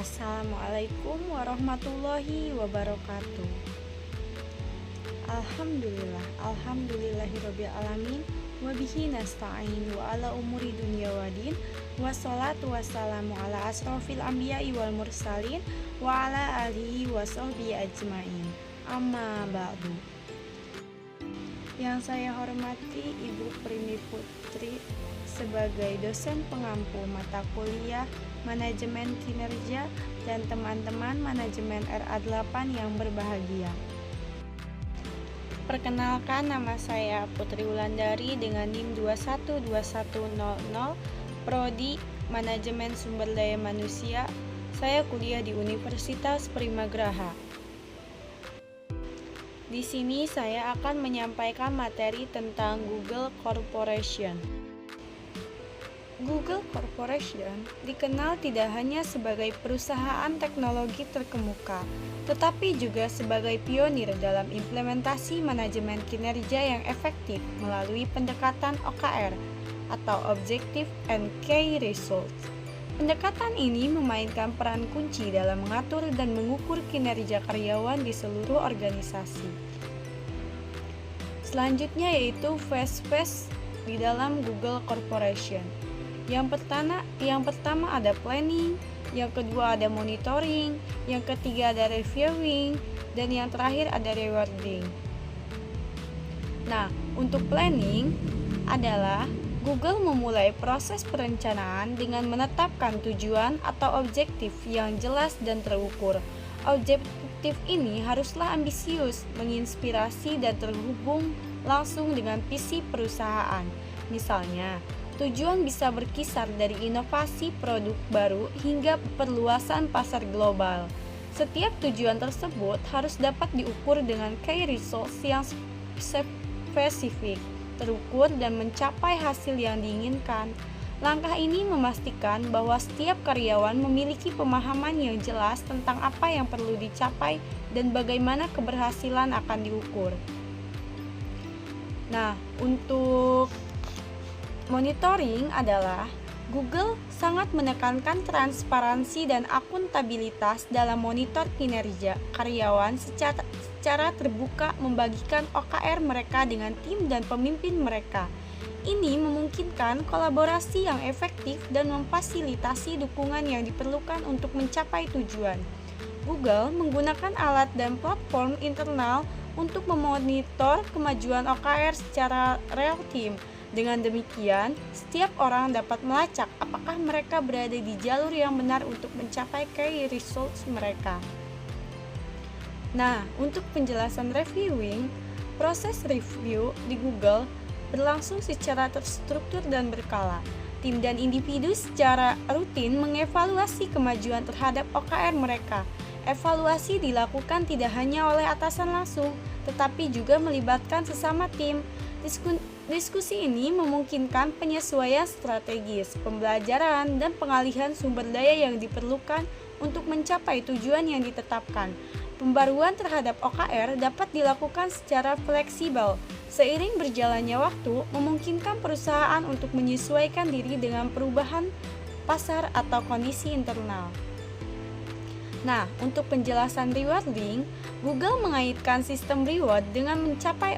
Assalamualaikum warahmatullahi wabarakatuh. Alhamdulillahirabbil alamin wa bihi nasta'in wa ala umuri dunya wadin wassalatu wassalamu ala asrofil anbiya'i wal mursalin wa ala alihi wa sahbihi ajmain. Amma ba'du. Yang saya hormati Ibu Primi Putri sebagai dosen pengampu mata kuliah Manajemen Kinerja dan teman-teman manajemen RA8 yang berbahagia. Perkenalkan, nama saya Putri Wulandari dengan NIM 212100, Prodi Manajemen Sumber Daya Manusia. Saya kuliah di Universitas Primagraha. Di sini saya akan menyampaikan materi tentang Google Corporation. Google Corporation dikenal tidak hanya sebagai perusahaan teknologi terkemuka, tetapi juga sebagai pionir dalam implementasi manajemen kinerja yang efektif melalui pendekatan OKR atau Objective and Key Results. Pendekatan ini memainkan peran kunci dalam mengatur dan mengukur kinerja karyawan di seluruh organisasi. Selanjutnya yaitu phase di dalam Google Corporation. Yang pertama ada planning, yang kedua ada monitoring, yang ketiga ada reviewing, dan yang terakhir ada rewarding. Nah, untuk planning adalah Google memulai proses perencanaan dengan menetapkan tujuan atau objektif yang jelas dan terukur. Objektif ini haruslah ambisius, menginspirasi dan terhubung langsung dengan visi perusahaan. Misalnya, tujuan bisa berkisar dari inovasi produk baru hingga perluasan pasar global. Setiap tujuan tersebut harus dapat diukur dengan key results yang spesifik, terukur, dan mencapai hasil yang diinginkan. Langkah ini memastikan bahwa setiap karyawan memiliki pemahaman yang jelas tentang apa yang perlu dicapai dan bagaimana keberhasilan akan diukur. Nah, untuk monitoring adalah Google sangat menekankan transparansi dan akuntabilitas dalam monitor kinerja karyawan secara terbuka, membagikan OKR mereka dengan tim dan pemimpin mereka. Ini memungkinkan kolaborasi yang efektif dan memfasilitasi dukungan yang diperlukan untuk mencapai tujuan. Google menggunakan alat dan platform internal untuk memonitor kemajuan OKR secara real time. Dengan demikian, setiap orang dapat melacak apakah mereka berada di jalur yang benar untuk mencapai key results mereka. Nah, untuk penjelasan reviewing, proses review di Google berlangsung secara terstruktur dan berkala. Tim dan individu secara rutin mengevaluasi kemajuan terhadap OKR mereka. Evaluasi dilakukan tidak hanya oleh atasan langsung, tetapi juga melibatkan sesama tim. Diskusi ini memungkinkan penyesuaian strategis, pembelajaran, dan pengalihan sumber daya yang diperlukan untuk mencapai tujuan yang ditetapkan. Pembaruan terhadap OKR dapat dilakukan secara fleksibel. Seiring berjalannya waktu, memungkinkan perusahaan untuk menyesuaikan diri dengan perubahan pasar atau kondisi internal. Nah, untuk penjelasan rewarding, Google mengaitkan sistem reward dengan mencapai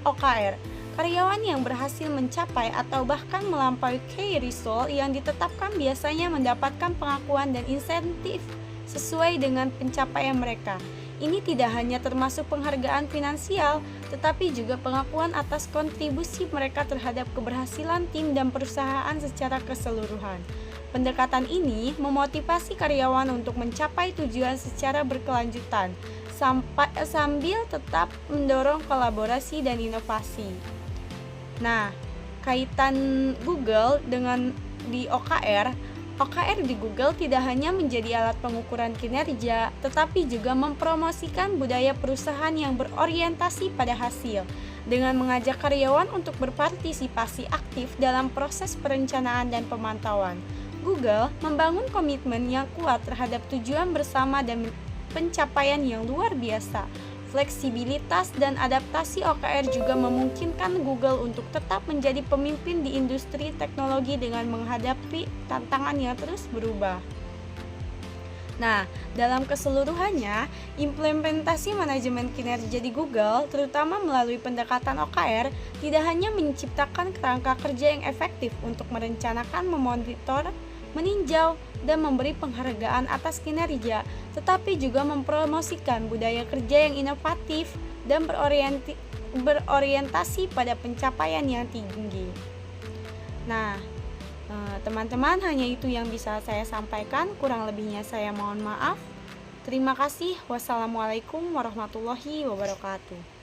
OKR. Karyawan yang berhasil mencapai atau bahkan melampaui key result yang ditetapkan biasanya mendapatkan pengakuan dan insentif sesuai dengan pencapaian mereka. Ini tidak hanya termasuk penghargaan finansial, tetapi juga pengakuan atas kontribusi mereka terhadap keberhasilan tim dan perusahaan secara keseluruhan. Pendekatan ini memotivasi karyawan untuk mencapai tujuan secara berkelanjutan, sambil tetap mendorong kolaborasi dan inovasi. Nah, kaitan Google dengan di OKR di Google tidak hanya menjadi alat pengukuran kinerja, tetapi juga mempromosikan budaya perusahaan yang berorientasi pada hasil, dengan mengajak karyawan untuk berpartisipasi aktif dalam proses perencanaan dan pemantauan. Google membangun komitmen yang kuat terhadap tujuan bersama dan pencapaian yang luar biasa. Fleksibilitas dan adaptasi OKR juga memungkinkan Google untuk tetap menjadi pemimpin di industri teknologi dengan menghadapi tantangan yang terus berubah. Nah, dalam keseluruhannya, implementasi manajemen kinerja di Google, terutama melalui pendekatan OKR, tidak hanya menciptakan kerangka kerja yang efektif untuk merencanakan, memonitor, meninjau, dan memberi penghargaan atas kinerja, tetapi juga mempromosikan budaya kerja yang inovatif dan berorientasi pada pencapaian yang tinggi. Nah, teman-teman, hanya itu yang bisa saya sampaikan. Kurang lebihnya saya mohon maaf. Terima kasih. Wassalamualaikum warahmatullahi wabarakatuh.